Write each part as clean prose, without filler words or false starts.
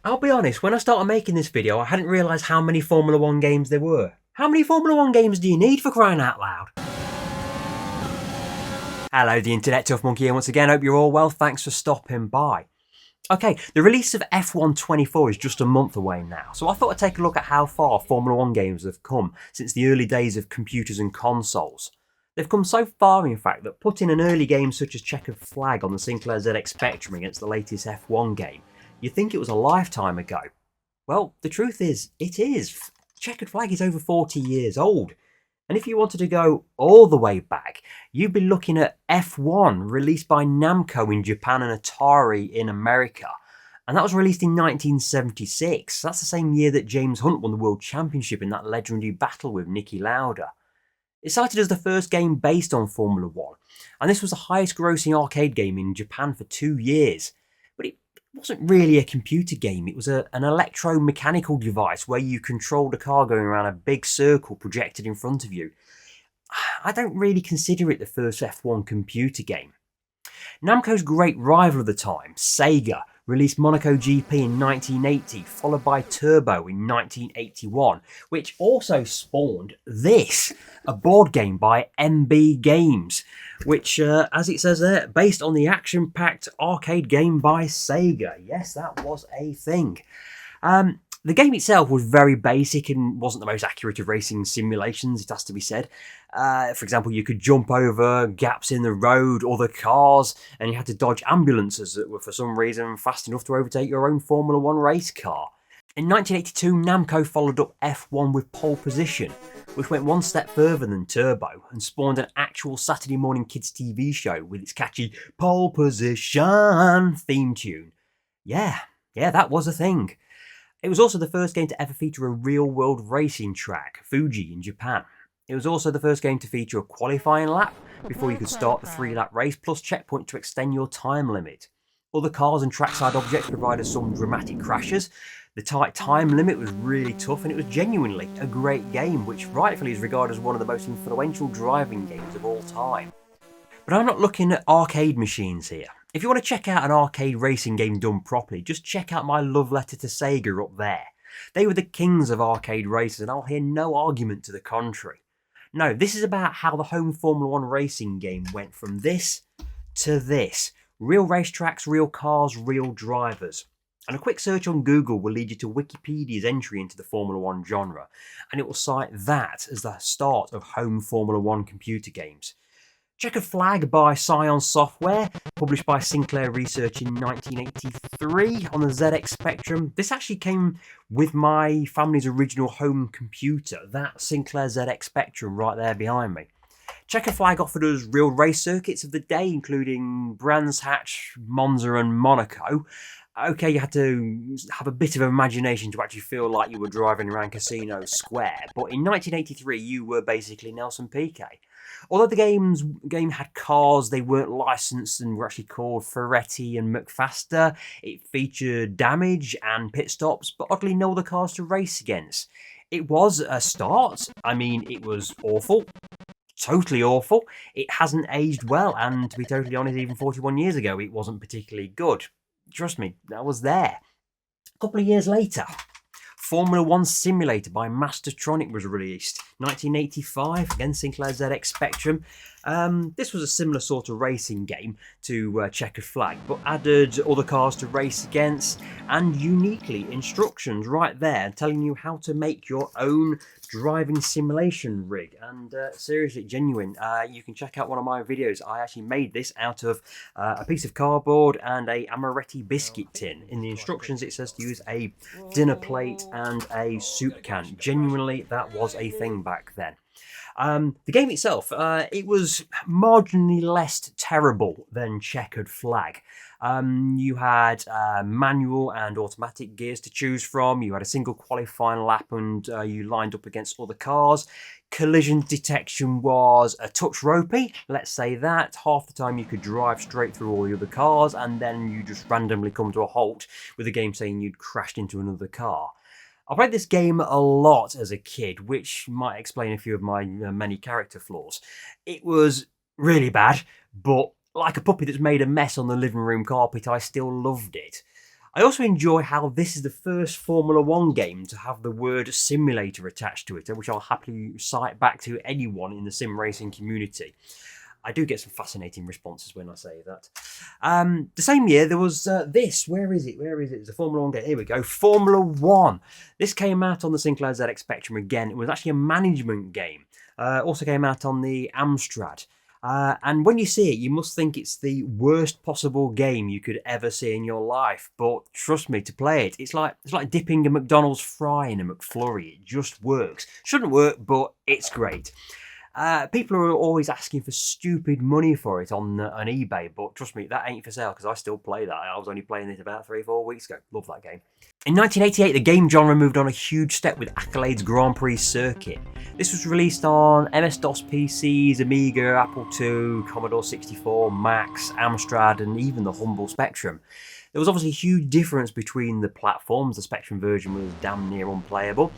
I'll be honest, when I started making this video, I hadn't realised how many Formula 1 games there were. How many Formula 1 games do you need, for crying out loud? Hello, the Internet Tough Monkey here once again. Hope you're all well. Thanks for stopping by. Okay, the release of F1 24 is just a month away now, so I thought I'd take a look at how far Formula 1 games have come since the early days of computers and consoles. They've come so far, in fact, that putting an early game such as Checkered Flag on the Sinclair ZX Spectrum against the latest F1 game, you'd think it was a lifetime ago. Well, the truth is, it is. Checkered Flag is over 40 years old. And if you wanted to go all the way back, you'd be looking at F1, released by Namco in Japan and Atari in America. And that was released in 1976. That's the same year that James Hunt won the World Championship in that legendary battle with Niki Lauda. It's cited as the first game based on Formula 1, and this was the highest grossing arcade game in Japan for 2 years. But it wasn't really a computer game, it was an electromechanical device where you controlled a car going around a big circle projected in front of you. I don't really consider it the first F1 computer game. Namco's great rival of the time, Sega, released Monaco GP in 1980, followed by Turbo in 1981, which also spawned this, a board game by MB Games, which, as it says there, based on the action-packed arcade game by Sega. Yes, that was a thing. The game itself was very basic and wasn't the most accurate of racing simulations, it has to be said. For example, you could jump over gaps in the road or the cars, and you had to dodge ambulances that were for some reason fast enough to overtake your own Formula 1 race car. In 1982, Namco followed up F1 with Pole Position, which went one step further than Turbo and spawned an actual Saturday morning kids TV show with its catchy Pole Position theme tune. Yeah, that was a thing. It was also the first game to ever feature a real-world racing track, Fuji in Japan. It was also the first game to feature a qualifying lap before you could start the 3-lap race, plus checkpoint to extend your time limit. Other cars and trackside objects provided some dramatic crashes. The tight time limit was really tough, and it was genuinely a great game, which rightfully is regarded as one of the most influential driving games of all time. But I'm not looking at arcade machines here. If you want to check out an arcade racing game done properly, just check out my love letter to Sega up there. They were the kings of arcade races, and I'll hear no argument to the contrary. No, this is about how the home Formula 1 racing game went from this to this. Real racetracks, real cars, real drivers. And a quick search on Google will lead you to Wikipedia's entry into the Formula 1 genre, and it will cite that as the start of home Formula 1 computer games. Checkered Flag by Scion Software, published by Sinclair Research in 1983 on the ZX Spectrum. This actually came with my family's original home computer, that Sinclair ZX Spectrum right there behind me. Checkered Flag offered us real race circuits of the day, including Brands Hatch, Monza and Monaco. Okay, you had to have a bit of imagination to actually feel like you were driving around Casino Square, but in 1983 you were basically Nelson Piquet. Although the game had cars, they weren't licensed and were actually called Ferretti and McFaster. It featured damage and pit stops, but oddly no other cars to race against. It was a start. I mean, it was awful. Totally awful. It hasn't aged well, and to be totally honest, even 41 years ago, it wasn't particularly good. Trust me, that was there. A couple of years later, Formula 1 Simulator by Mastertronic was released. 1985, again Sinclair ZX Spectrum. This was a similar sort of racing game to Checkered Flag, but added other cars to race against, and uniquely instructions right there telling you how to make your own driving simulation rig. And seriously, genuine. You can check out one of my videos. I actually made this out of a piece of cardboard and a amaretti biscuit tin. In the instructions it says to use a dinner plate and a soup can. Genuinely, that was a thing back then. The game itself, it was marginally less terrible than Checkered Flag. You had manual and automatic gears to choose from. You had a single qualifying lap, and you lined up against other cars. Collision detection was a touch ropey, let's say that. Half the time you could drive straight through all the other cars, and then you just randomly come to a halt with the game saying you'd crashed into another car. I played this game a lot as a kid, which might explain a few of my many character flaws. It was really bad, but like a puppy that's made a mess on the living room carpet, I still loved it. I also enjoy how this is the first Formula 1 game to have the word simulator attached to it, which I'll happily cite back to anyone in the sim racing community. I do get some fascinating responses when I say that. The same year, there was this. Where is it? It's a Formula 1 game. Here we go. Formula 1. This came out on the Sinclair ZX Spectrum again. It was actually a management game. Also came out on the Amstrad. And when you see it, you must think it's the worst possible game you could ever see in your life. But trust me, to play it, it's like dipping a McDonald's fry in a McFlurry. It just works. Shouldn't work, but it's great. People are always asking for stupid money for it on eBay, but trust me, that ain't for sale because I still play that. I was only playing it about 3-4 weeks ago. Love that game. In 1988, the game genre moved on a huge step with Accolade's Grand Prix circuit. This was released on MS-DOS PCs, Amiga, Apple II, Commodore 64, Macs, Amstrad, and even the humble Spectrum. There was obviously a huge difference between the platforms. The Spectrum version was damn near unplayable.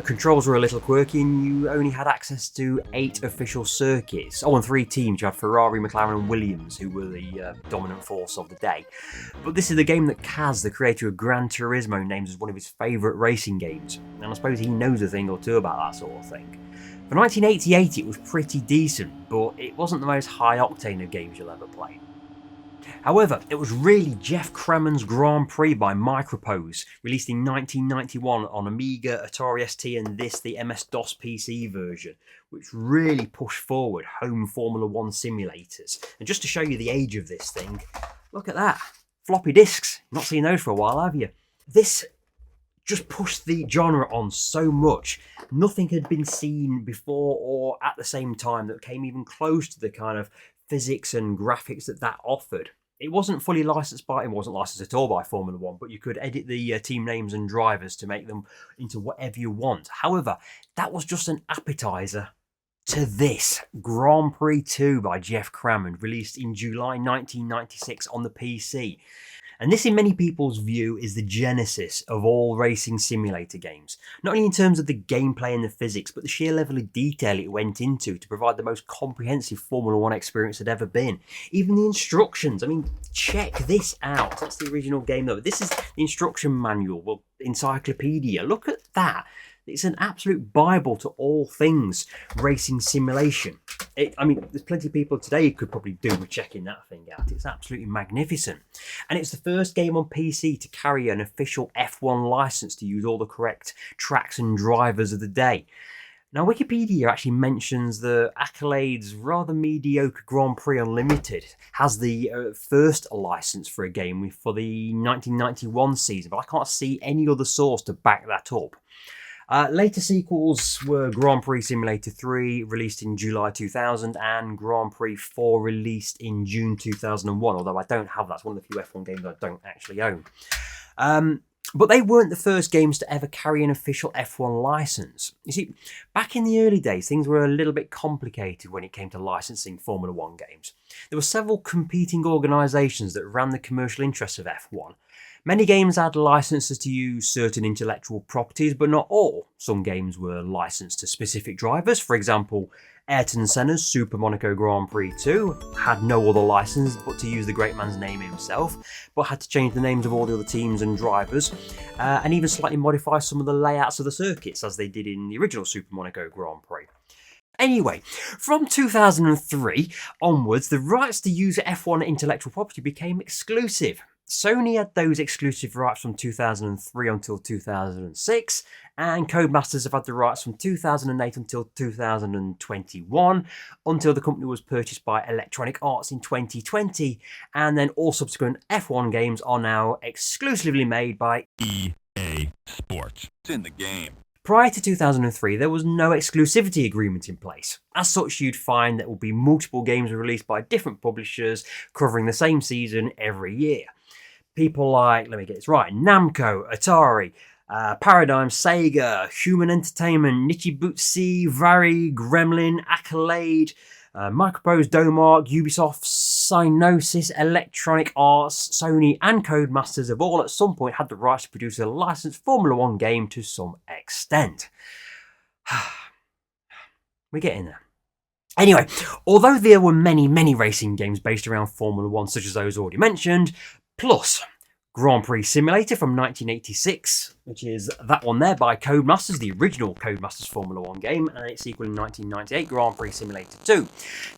Controls were a little quirky and you only had access to 8 official circuits. Oh, and 3 teams. You had Ferrari, McLaren and Williams, who were the dominant force of the day. But this is the game that Kaz, the creator of Gran Turismo, names as one of his favourite racing games. And I suppose he knows a thing or two about that sort of thing. For 1988 it was pretty decent, but it wasn't the most high octane of games you'll ever play. However, it was really Jeff Crammond's Grand Prix by Micropose, released in 1991 on Amiga, Atari ST and the MS-DOS PC version, which really pushed forward home Formula 1 simulators. And just to show you the age of this thing, look at that. Floppy disks. Not seen those for a while, have you? This just pushed the genre on so much. Nothing had been seen before or at the same time that came even close to the kind of physics and graphics that offered. It wasn't fully licensed by, it wasn't licensed at all by Formula 1, but you could edit the team names and drivers to make them into whatever you want. However, that was just an appetizer to this, Grand Prix 2 by Jeff Crammond, released in July 1996 on the PC. And this, in many people's view, is the genesis of all racing simulator games. Not only in terms of the gameplay and the physics, but the sheer level of detail it went into to provide the most comprehensive Formula 1 experience had ever been. Even the instructions, I mean, check this out. That's the original game though. This is the instruction manual, well, encyclopedia. Look at that. It's an absolute bible to all things racing simulation. I mean, there's plenty of people today who could probably do with checking that thing out. It's absolutely magnificent. And it's the first game on PC to carry an official F1 license to use all the correct tracks and drivers of the day. Now, Wikipedia actually mentions the Accolade's rather mediocre Grand Prix Unlimited has the first license for a game for the 1991 season, but I can't see any other source to back that up. Later sequels were Grand Prix Simulator 3, released in July 2000, and Grand Prix 4, released in June 2001, although I don't have that. It's one of the few F1 games I don't actually own. But they weren't the first games to ever carry an official F1 license. You see, back in the early days, things were a little bit complicated when it came to licensing Formula 1 games. There were several competing organisations that ran the commercial interests of F1. Many games had licenses to use certain intellectual properties, but not all. Some games were licensed to specific drivers. For example, Ayrton Senna's Super Monaco Grand Prix 2 had no other license but to use the great man's name himself, but had to change the names of all the other teams and drivers, and even slightly modify some of the layouts of the circuits as they did in the original Super Monaco Grand Prix. Anyway, from 2003 onwards, the rights to use F1 intellectual property became exclusive. Sony had those exclusive rights from 2003 until 2006, and Codemasters have had the rights from 2008 until 2021, until the company was purchased by Electronic Arts in 2020, and then all subsequent F1 games are now exclusively made by EA Sports. It's in the game. Prior to 2003, there was no exclusivity agreement in place. As such, you'd find there would be multiple games released by different publishers covering the same season every year. People like, let me get this right, Namco, Atari, Paradigm, Sega, Human Entertainment, Nichibutsu, Vari, Gremlin, Accolade, Microprose, Domark, Ubisoft, Psygnosis, Electronic Arts, Sony and Codemasters have all at some point had the rights to produce a licensed Formula 1 game to some extent. We're getting there. Anyway, although there were many racing games based around Formula 1, such as those already mentioned, plus Grand Prix Simulator from 1986, which is that one there by Codemasters, the original Codemasters Formula 1 game, and its sequel in 1998, Grand Prix Simulator 2.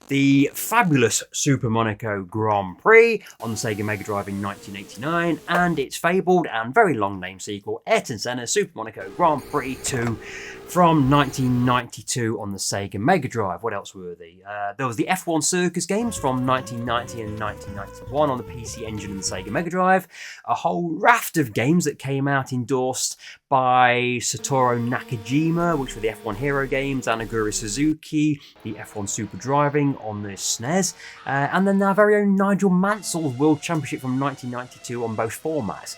The fabulous Super Monaco Grand Prix on the Sega Mega Drive in 1989, and its fabled and very long name sequel, Ayrton Senna Super Monaco Grand Prix 2 from 1992 on the Sega Mega Drive. What else were there? There was the F1 Circus games from 1990 and 1991 on the PC Engine and the Sega Mega Drive. A whole raft of games that came out endorsed by Satoru Nakajima, which were the F1 Hero games, Anaguri Suzuki, the F1 Super Driving on the SNES, and then our very own Nigel Mansell's World Championship from 1992 on both formats,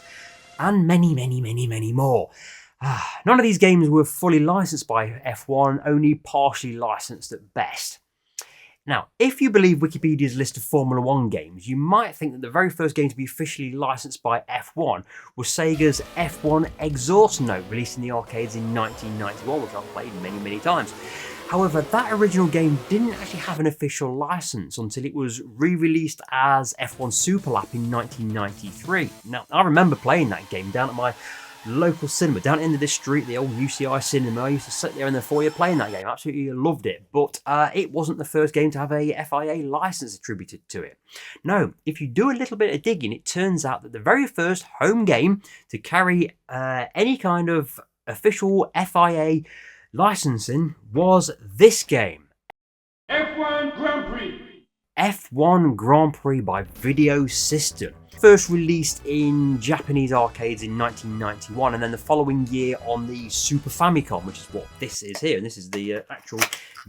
and many, many, many, many more. None of these games were fully licensed by F1, only partially licensed at best. Now, if you believe Wikipedia's list of Formula 1 games, you might think that the very first game to be officially licensed by F1 was Sega's F1 Exhaust Note, released in the arcades in 1991, which I've played many, many times. However, that original game didn't actually have an official license until it was re-released as F1 Super Lap in 1993. Now, I remember playing that game down at my local cinema, down at the end of this street, the old UCI cinema. I used to sit there in the foyer playing that game. Absolutely loved it. But it wasn't the first game to have a FIA license attributed to it. No, if you do a little bit of digging, it turns out that the very first home game to carry any kind of official FIA licensing was this game. F1 Grand Prix. F1 Grand Prix by Video System. First released in Japanese arcades in 1991, and then the following year on the Super Famicom, which is what this is here. And this is the actual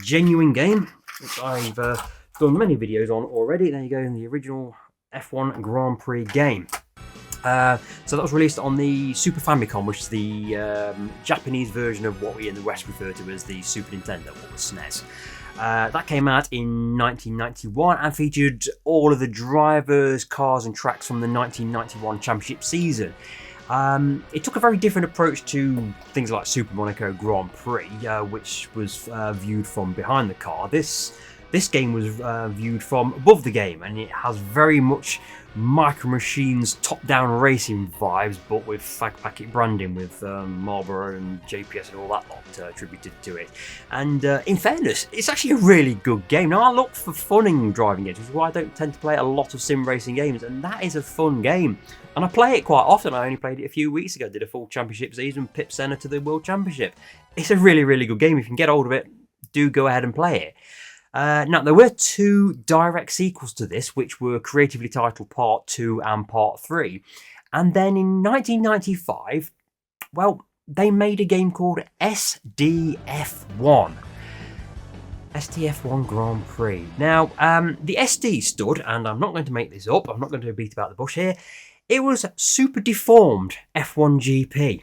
genuine game, which I've done many videos on already. There you go, in the original F1 Grand Prix game. So that was released on the Super Famicom, which is the Japanese version of what we in the West refer to as the Super Nintendo, or the SNES. That came out in 1991 and featured all of the drivers, cars and tracks from the 1991 championship season. It took a very different approach to things like Super Monaco Grand Prix, which was viewed from behind the car. This game was viewed from above the game, and it has very much Micro Machines top-down racing vibes, but with fag packet branding, with Marlboro and JPS and all that lot attributed to it. And in fairness, it's actually a really good game. Now, I look for fun in driving games, which is why I don't tend to play a lot of sim racing games, and that is a fun game. And I play it quite often. I only played it a few weeks ago, did a full championship season, Pip Senna to the World Championship. It's a really, really good game. If you can get hold of it, do go ahead and play it. Now, there were two direct sequels to this, which were creatively titled Part 2 and Part 3. And then in 1995, well, they made a game called SDF1. SDF1 Grand Prix. Now, the SD stood, and I'm not going to make this up, I'm not going to beat about the bush here, it was Super Deformed F1 GP.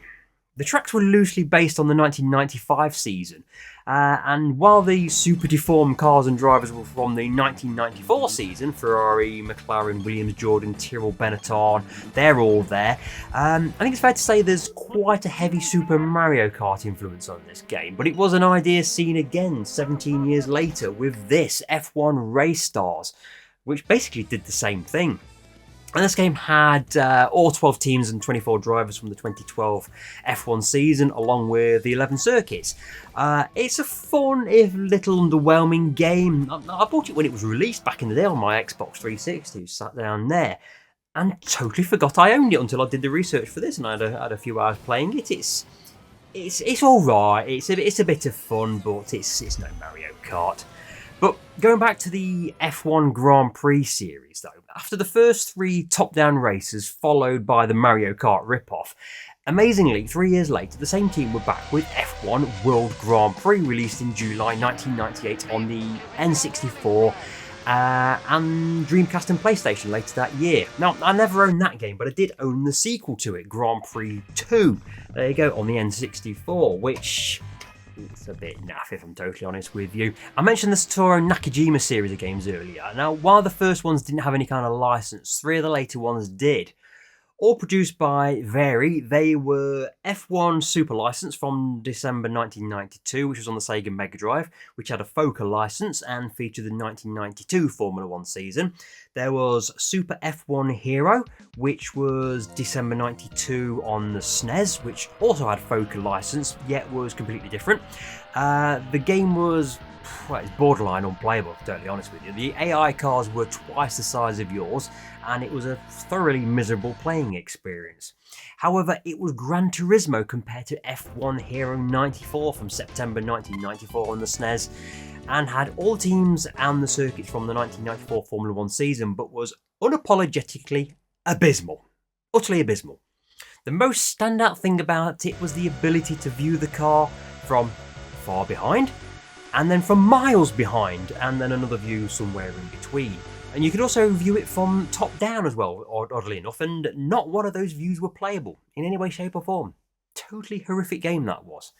The tracks were loosely based on the 1995 season, and while the super deformed cars and drivers were from the 1994 season, Ferrari, McLaren, Williams, Jordan, Tyrrell, Benetton, they're all there. I think it's fair to say there's quite a heavy Super Mario Kart influence on this game, but it was an idea seen again 17 years later with this F1 Race Stars, which basically did the same thing. And this game had all 12 teams and 24 drivers from the 2012 F1 season, along with the 11 circuits. It's a fun, if little underwhelming game. I bought it when it was released back in the day on my Xbox 360, sat down there, and totally forgot I owned it until I did the research for this, and I had a few hours playing it. It's all right. It's a bit of fun, but it's no Mario Kart. But going back to the F1 Grand Prix series, though, after the first three top-down races followed by the Mario Kart ripoff, amazingly, 3 years later, the same team were back with F1 World Grand Prix, released in July 1998 on the N64 and Dreamcast and PlayStation later that year. Now, I never owned that game, but I did own the sequel to it, Grand Prix 2. There you go, on the N64, which... it's a bit naff, if I'm totally honest with you. I mentioned the Satoru Nakajima series of games earlier. Now, while the first ones didn't have any kind of license, 3 of the later ones did. All produced by Vary. They were F1 Super License from December 1992, which was on the Sega Mega Drive, which had a FOCA license and featured the 1992 Formula 1 season. There was Super F1 Hero, which was December 92 on the SNES, which also had FOCA license, yet was completely different. The game was, well, it's borderline unplayable, to be totally honest with you. The AI cars were twice the size of yours, and it was a thoroughly miserable playing experience. However, it was Gran Turismo compared to F1 Hero 94 from September 1994 on the SNES, and had all teams and the circuits from the 1994 Formula 1 season, but was unapologetically abysmal. Utterly abysmal. The most standout thing about it was the ability to view the car from far behind, and then from miles behind, and then another view somewhere in between. And you could also view it from top down as well, oddly enough, and not one of those views were playable in any way, shape or form. Totally horrific game that was.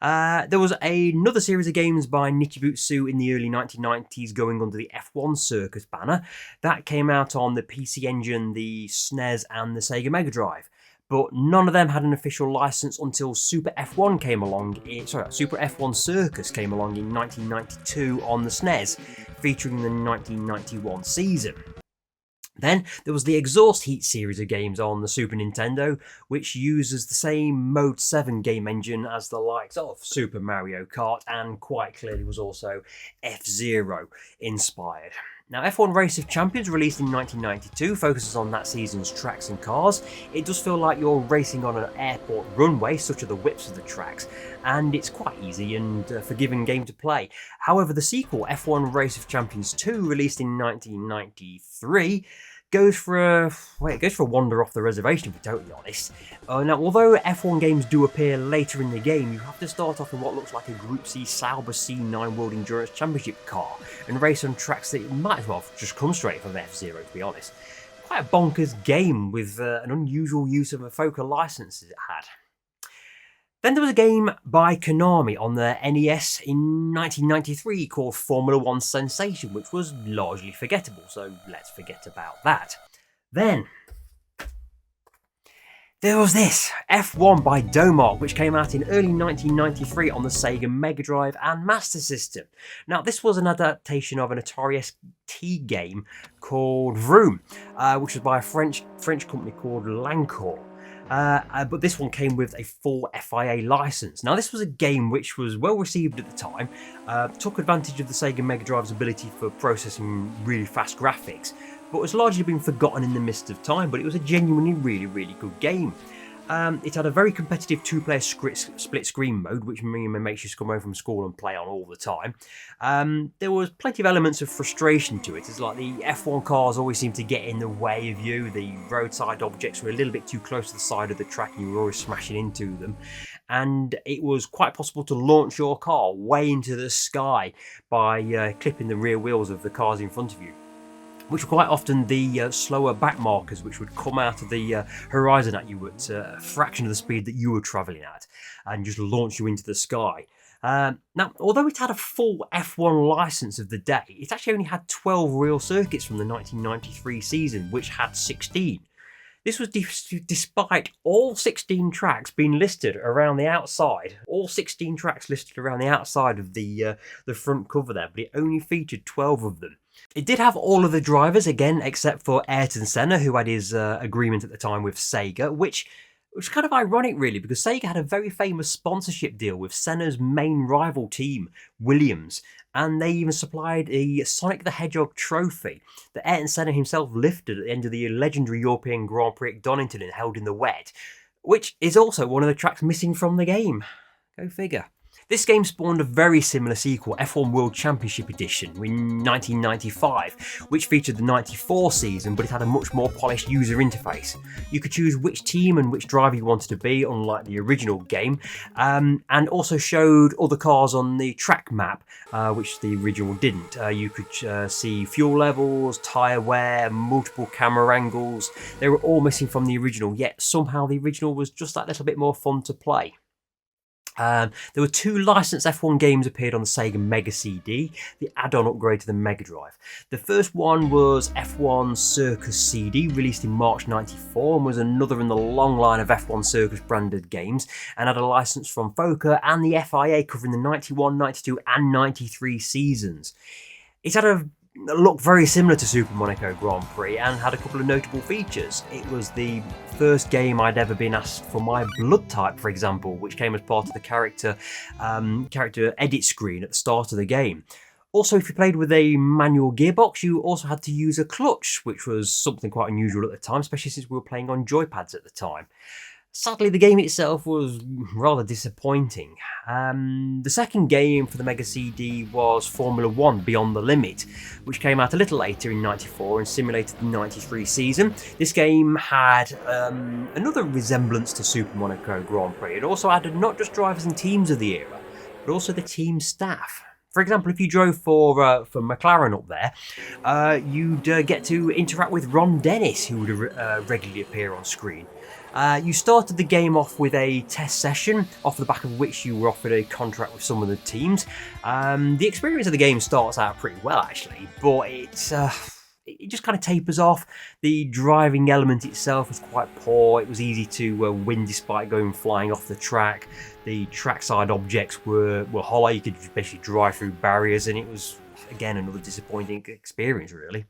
There was another series of games by Nichibutsu in the early 1990s going under the F1 Circus banner. That came out on the PC Engine, the SNES and the Sega Mega Drive. But none of them had an official license until Super F1 came along. Super F1 Circus came along in 1992 on the SNES, featuring the 1991 season. Then there was the Exhaust Heat series of games on the Super Nintendo, which uses the same Mode 7 game engine as the likes of Super Mario Kart, and quite clearly was also F-Zero inspired. Now, F1 Race of Champions, released in 1992, focuses on that season's tracks and cars. It does feel like you're racing on an airport runway, such are the widths of the tracks, and it's quite easy and forgiving game to play. However, the sequel, F1 Race of Champions 2, released in 1993, goes for a wander off the reservation, to be totally honest. Now, although F1 games do appear later in the game, you have to start off in what looks like a Group C Sauber C9 World Endurance Championship car and race on tracks that might as well just come straight from F-Zero, to be honest. Quite a bonkers game with an unusual use of a FOCA license it had. Then there was a game by Konami on the NES in 1993 called Formula 1 Sensation, which was largely forgettable, so let's forget about that. Then there was this, F1 by Domar, which came out in early 1993 on the Sega Mega Drive and Master System. Now, this was an adaptation of an Atari ST game called Vroom, which was by a French company called Lancourt. But this one came with a full FIA license. Now, this was a game which was well received at the time, took advantage of the Sega Mega Drive's ability for processing really fast graphics, but was largely been forgotten in the mist of time, but it was a genuinely really good game. It had a very competitive two-player split screen mode, which makes you come home from school and play on all the time. There was plenty of elements of frustration to it. It's like the F1 cars always seemed to get in the way of you. The roadside objects were a little bit too close to the side of the track and you were always smashing into them. And it was quite possible to launch your car way into the sky by clipping the rear wheels of the cars in front of you, which were quite often the slower back markers which would come out of the horizon at you at a fraction of the speed that you were travelling at and just launch you into the sky. Now, although it had a full F1 licence of the day, it actually only had 12 real circuits from the 1993 season, which had 16. This was despite all 16 tracks being listed around the outside. All 16 tracks listed around the outside of the front cover there, but it only featured 12 of them. It did have all of the drivers, again, except for Ayrton Senna, who had his agreement at the time with Sega, which was kind of ironic, really, because Sega had a very famous sponsorship deal with Senna's main rival team, Williams, and they even supplied a Sonic the Hedgehog trophy that Ayrton Senna himself lifted at the end of the legendary European Grand Prix at Donington and held in the wet, which is also one of the tracks missing from the game. Go figure. This game spawned a very similar sequel, F1 World Championship Edition, in 1995, which featured the 94 season, but it had a much more polished user interface. You could choose which team and which driver you wanted to be, unlike the original game, and also showed other cars on the track map, which the original didn't. You could see fuel levels, tyre wear, multiple camera angles. They were all missing from the original, yet somehow the original was just that little bit more fun to play. There were 2 licensed F1 games appeared on the Sega Mega CD, the add-on upgrade to the Mega Drive. The first one was F1 Circus CD, released in March 94, and was another in the long line of F1 Circus branded games, and had a license from FOCA and the FIA covering the 91, 92 and 93 seasons. It had a looked very similar to Super Monaco Grand Prix and had a couple of notable features. It was the first game I'd ever been asked for my blood type, for example, which came as part of the character edit screen at the start of the game. Also, if you played with a manual gearbox, you also had to use a clutch, which was something quite unusual at the time, especially since we were playing on joypads at the time. Sadly, the game itself was rather disappointing. The second game for the Mega CD was Formula 1 Beyond the Limit, which came out a little later in 94 and simulated the 93 season. This game had another resemblance to Super Monaco Grand Prix. It also added not just drivers and teams of the era, but also the team staff. For example, if you drove for McLaren up there, you'd get to interact with Ron Dennis, who would regularly appear on screen. You started the game off with a test session, off the back of which you were offered a contract with some of the teams. The experience of the game starts out pretty well, actually, but it just kind of tapers off. The driving element itself was quite poor. It was easy to win despite going flying off the track. The trackside objects were hollow. You could basically drive through barriers, and it was, again, another disappointing experience, really.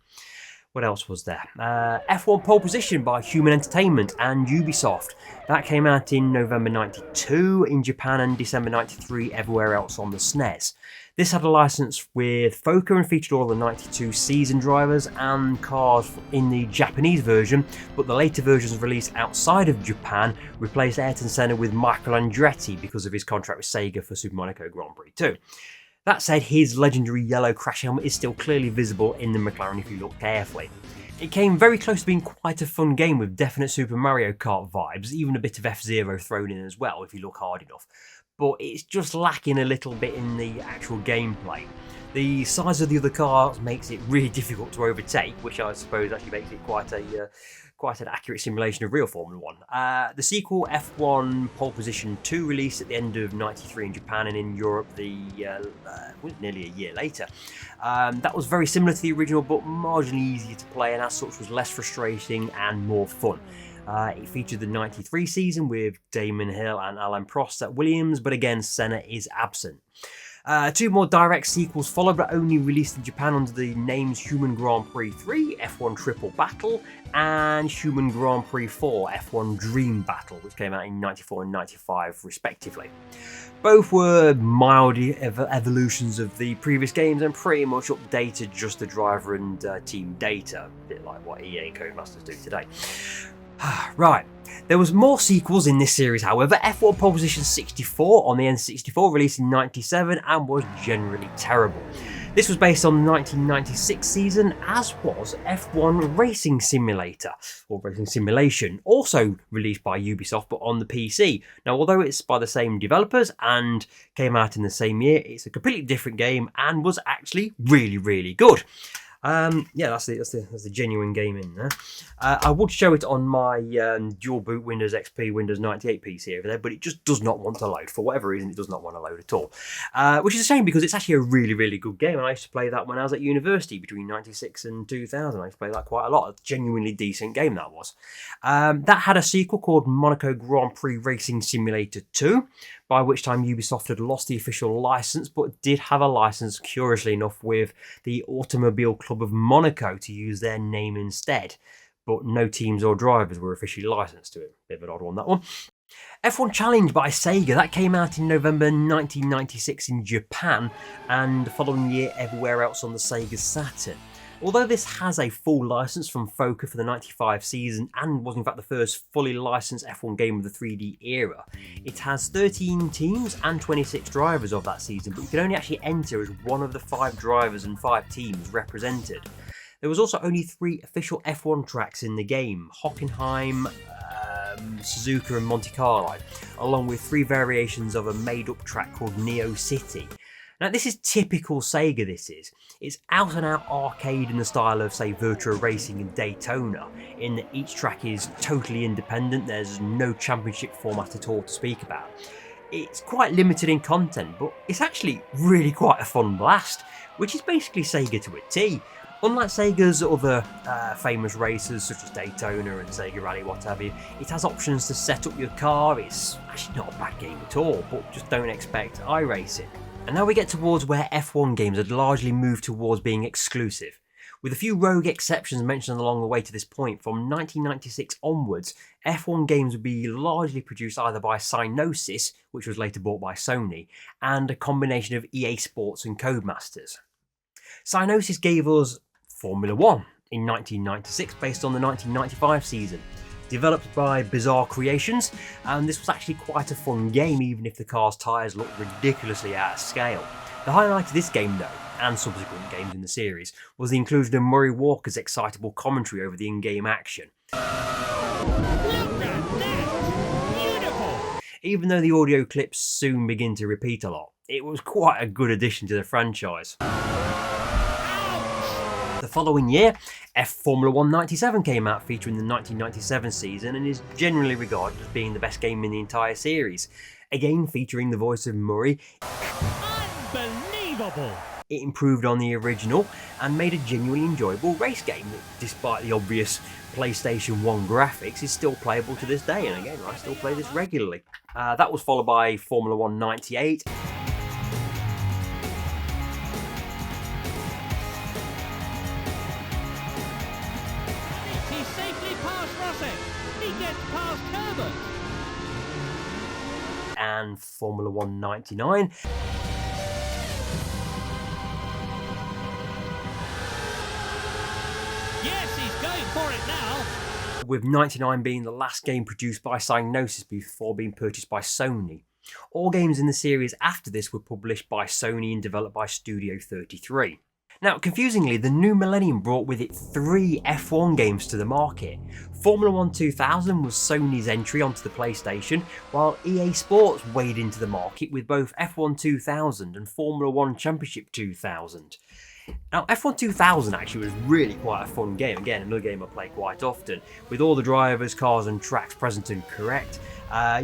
What else was there? F1 Pole Position by Human Entertainment and Ubisoft. That came out in November 92 in Japan and December 93 everywhere else on the SNES. This had a license with FOCA and featured all the 92 season drivers and cars in the Japanese version, but the later versions released outside of Japan replaced Ayrton Senna with Michael Andretti because of his contract with Sega for Super Monaco Grand Prix 2. That said, his legendary yellow crash helmet is still clearly visible in the McLaren if you look carefully. It came very close to being quite a fun game with definite Super Mario Kart vibes, even a bit of F-Zero thrown in as well if you look hard enough. But it's just lacking a little bit in the actual gameplay. The size of the other cars makes it really difficult to overtake, which I suppose actually makes it quite an accurate simulation of real Formula 1. The sequel, F1 Pole Position 2, released at the end of 93 in Japan and in Europe nearly a year later. That was very similar to the original, but marginally easier to play, and as such was less frustrating and more fun. It featured the 93 season with Damon Hill and Alain Prost at Williams, but again, Senna is absent. 2 more direct sequels followed, but only released in Japan under the names Human Grand Prix 3, F1 Triple Battle, and Human Grand Prix 4, F1 Dream Battle, which came out in 94 and 95 respectively. Both were mild evolutions of the previous games and pretty much updated just the driver and team data, a bit like what EA and Codemasters do today. Right, there was more sequels in this series, however. F1 Pole Position 64 on the N64 released in 97 and was generally terrible. This was based on the 1996 season, as was F1 Racing Simulator, or Racing Simulation, also released by Ubisoft but on the PC. Now, although it's by the same developers and came out in the same year, it's a completely different game and was actually really, really good. Yeah, that's the genuine game in there. I would show it on my dual boot Windows XP, Windows 98 PC over there, but it just does not want to load. For whatever reason, it does not want to load at all. Which is a shame because it's actually a really, really good game, and I used to play that when I was at university between 96 and 2000. I used to play that quite a lot. A genuinely decent game that was. That had a sequel called Monaco Grand Prix Racing Simulator 2, by which time Ubisoft had lost the official license, but did have a license, curiously enough, with the Automobile Club of Monaco to use their name instead. But no teams or drivers were officially licensed to it. Bit of an odd one, that one. F1 Challenge by Sega, that came out in November 1996 in Japan, and the following year everywhere else on the Sega Saturn. Although this has a full license from FOCA for the 95 season and was in fact the first fully licensed F1 game of the 3D era, it has 13 teams and 26 drivers of that season, but you can only actually enter as one of the 5 drivers and 5 teams represented. There was also only 3 official F1 tracks in the game: Hockenheim, Suzuka and Monte Carlo, along with 3 variations of a made-up track called Neo City. Now, this is typical Sega, this is. It's out and out arcade in the style of, say, Virtua Racing and Daytona, in that each track is totally independent. There's no championship format at all to speak about. It's quite limited in content, but it's actually really quite a fun blast, which is basically Sega to a T. Unlike Sega's other famous races such as Daytona and Sega Rally, what have you, it has options to set up your car. It's actually not a bad game at all, but just don't expect iRacing. And now we get towards where F1 games had largely moved towards being exclusive. With a few rogue exceptions mentioned along the way to this point, from 1996 onwards, F1 games would be largely produced either by Psygnosis, which was later bought by Sony, and a combination of EA Sports and Codemasters. Psygnosis gave us Formula 1 in 1996 based on the 1995 season. Developed by Bizarre Creations, and this was actually quite a fun game even if the car's tyres looked ridiculously out of scale. The highlight of this game though, and subsequent games in the series, was the inclusion of Murray Walker's excitable commentary over the in-game action. Look at that! Beautiful! Even though the audio clips soon begin to repeat a lot, it was quite a good addition to the franchise. The following year, Formula 1 97 came out featuring the 1997 season and is generally regarded as being the best game in the entire series. Again featuring the voice of Murray. Unbelievable! It improved on the original and made a genuinely enjoyable race game that, despite the obvious PlayStation 1 graphics, is still playable to this day, and again, I still play this regularly. That was followed by Formula 1 98. He's safely past Rosset! He gets past Herbert! And Formula 1 99. Yes, he's going for it now! With 99 being the last game produced by Psygnosis before being purchased by Sony. All games in the series after this were published by Sony and developed by Studio 33. Now, confusingly, the new millennium brought with it 3 F1 games to the market. Formula 1 2000 was Sony's entry onto the PlayStation, while EA Sports waded into the market with both F1 2000 and Formula 1 Championship 2000. Now, F1 2000 actually was really quite a fun game. Again, another game I play quite often, with all the drivers, cars and tracks present and correct.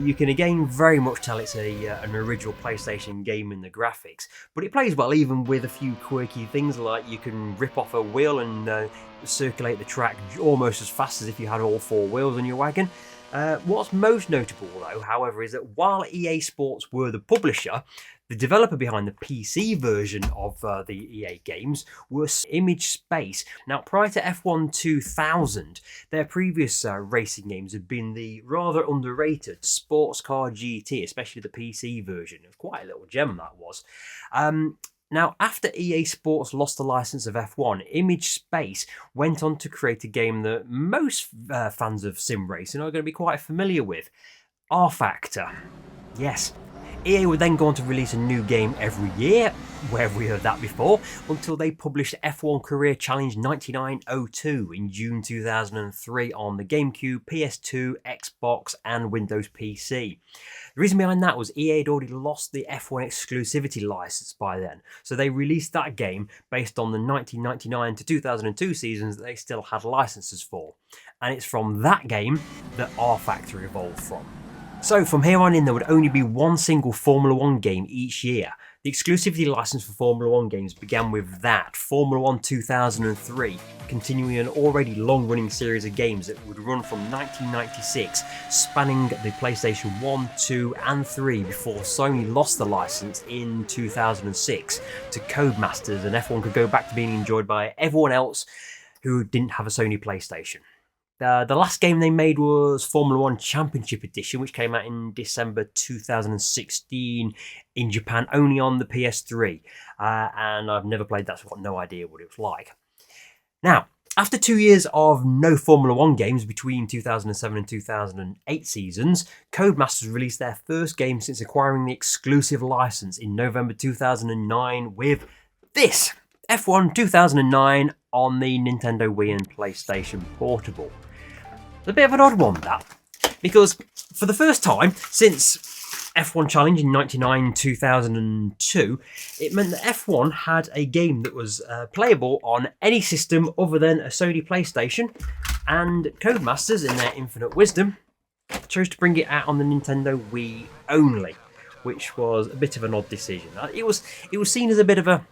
You can again very much tell it's an original PlayStation game in the graphics, but it plays well even with a few quirky things like you can rip off a wheel and circulate the track almost as fast as if you had all 4 wheels on your wagon. What's most notable though, however, is that while EA Sports were the publisher, the developer behind the PC version of the EA games was Image Space. Now, prior to F1 2000, their previous racing games had been the rather underrated Sports Car GT, especially the PC version. It was quite a little gem that was. Now, after EA Sports lost the license of F1, Image Space went on to create a game that most fans of sim racing are going to be quite familiar with, R-Factor. Yes. EA would then go on to release a new game every year, where have we heard that before, until they published F1 Career Challenge 9902 in June 2003 on the GameCube, PS2, Xbox and Windows PC. The reason behind that was EA had already lost the F1 exclusivity license by then, so they released that game based on the 1999 to 2002 seasons that they still had licenses for. And it's from that game that R-Factor evolved from. So from here on in, there would only be one single Formula 1 game each year. The exclusivity license for Formula 1 games began with that, Formula 1 2003, continuing an already long-running series of games that would run from 1996, spanning the PlayStation 1, 2 and 3 before Sony lost the license in 2006 to Codemasters, and F1 could go back to being enjoyed by everyone else who didn't have a Sony PlayStation. The last game they made was Formula 1 Championship Edition, which came out in December 2016 in Japan, only on the PS3. And I've never played that, so I've got no idea what it was like. Now, after 2 years of no Formula 1 games between 2007 and 2008 seasons, Codemasters released their first game since acquiring the exclusive license in November 2009 with this, F1 2009 on the Nintendo Wii and PlayStation Portable. It's a bit of an odd one, that, because for the first time since F1 Challenge in 1999-2002, it meant that F1 had a game that was playable on any system other than a Sony PlayStation, and Codemasters, in their infinite wisdom, chose to bring it out on the Nintendo Wii only. which was a bit of an odd decision. It was seen as a bit of a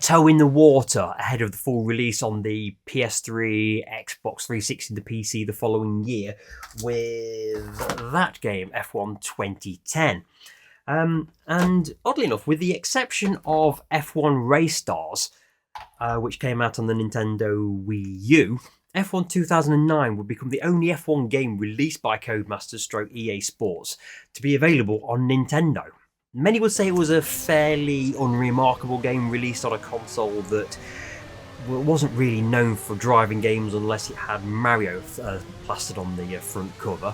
toe in the water ahead of the full release on the PS3, Xbox 360, and the PC the following year with that game, F1 2010. And oddly enough, with the exception of F1 Race Stars, which came out on the Nintendo Wii U, F1 2009 would become the only F1 game released by Codemasters / EA Sports to be available on Nintendo. Many would say it was a fairly unremarkable game released on a console that wasn't really known for driving games unless it had Mario plastered on the front cover,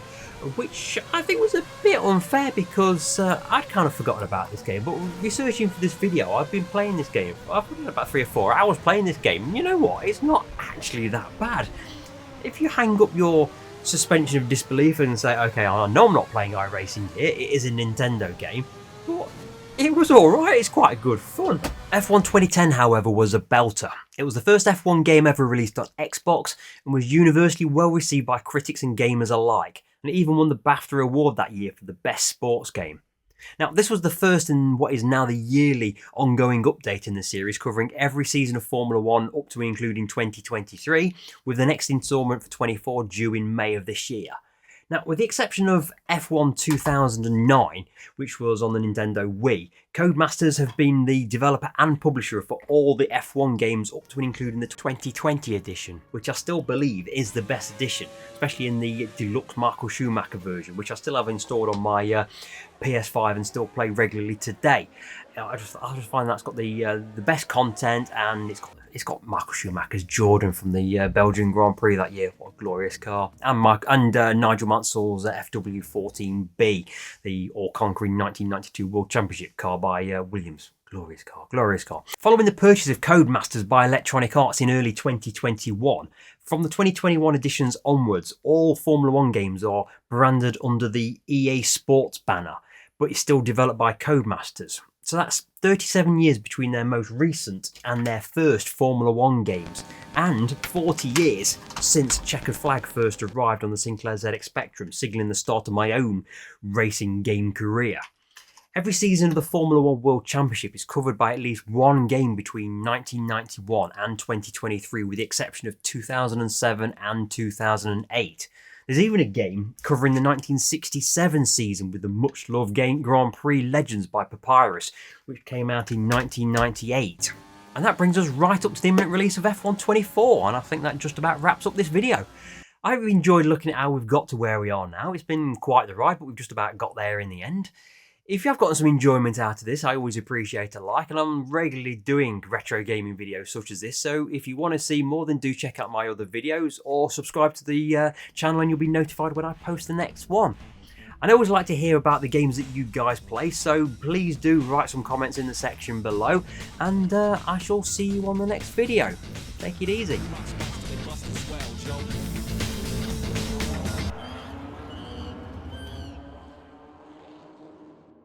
which I think was a bit unfair because I'd kind of forgotten about this game. But researching for this video, I've been playing this game. I've put in about 3 or 4 hours playing this game. And you know what? It's not actually that bad. If you hang up your suspension of disbelief and say, okay, I know I'm not playing iRacing here, it is a Nintendo game, but it was alright, it's quite good fun. F1 2010, however, was a belter. It was the first F1 game ever released on Xbox and was universally well received by critics and gamers alike, and it even won the BAFTA award that year for the best sports game. Now, this was the first in what is now the yearly ongoing update in the series, covering every season of Formula 1 up to and including 2023, with the next instalment for 24 due in May of this year. Now, with the exception of F1 2009, which was on the Nintendo Wii, Codemasters have been the developer and publisher for all the F1 games up to and including the 2020 edition, which I still believe is the best edition, especially in the deluxe Michael Schumacher version, which I still have installed on my PS5 and still play regularly today. I just find that's got the best content, and it's got Michael Schumacher's Jordan from the Belgian Grand Prix that year. What a glorious car. And Nigel Mansell's FW14B, the all-conquering 1992 World Championship car by Williams. Glorious car, glorious car. Following the purchase of Codemasters by Electronic Arts in early 2021, from the 2021 editions onwards, all Formula 1 games are branded under the EA Sports banner, but it's still developed by Codemasters. So that's 37 years between their most recent and their first Formula 1 games, and 40 years since Checkered Flag first arrived on the Sinclair ZX Spectrum, signalling the start of my own racing game career. Every season of the Formula 1 World Championship is covered by at least one game between 1991 and 2023, with the exception of 2007 and 2008. There's even a game covering the 1967 season with the much-loved game Grand Prix Legends by Papyrus, which came out in 1998. And that brings us right up to the imminent release of F1 24, and I think that just about wraps up this video. I've enjoyed looking at how we've got to where we are now. It's been quite the ride, but we've just about got there in the end. If you have gotten some enjoyment out of this, I always appreciate a like, and I'm regularly doing retro gaming videos such as this, so if you want to see more, then do check out my other videos or subscribe to the channel and you'll be notified when I post the next one. I always like to hear about the games that you guys play, so please do write some comments in the section below, and I shall see you on the next video. Take it easy.